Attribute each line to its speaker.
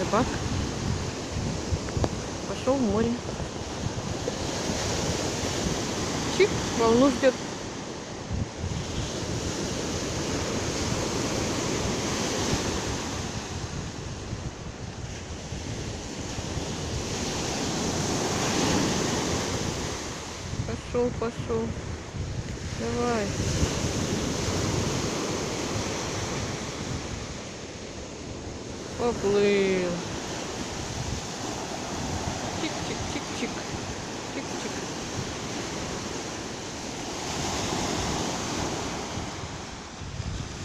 Speaker 1: рыбак пошел в море. Чик, волну ждет. Пошел, пошел. Давай. Поплыл.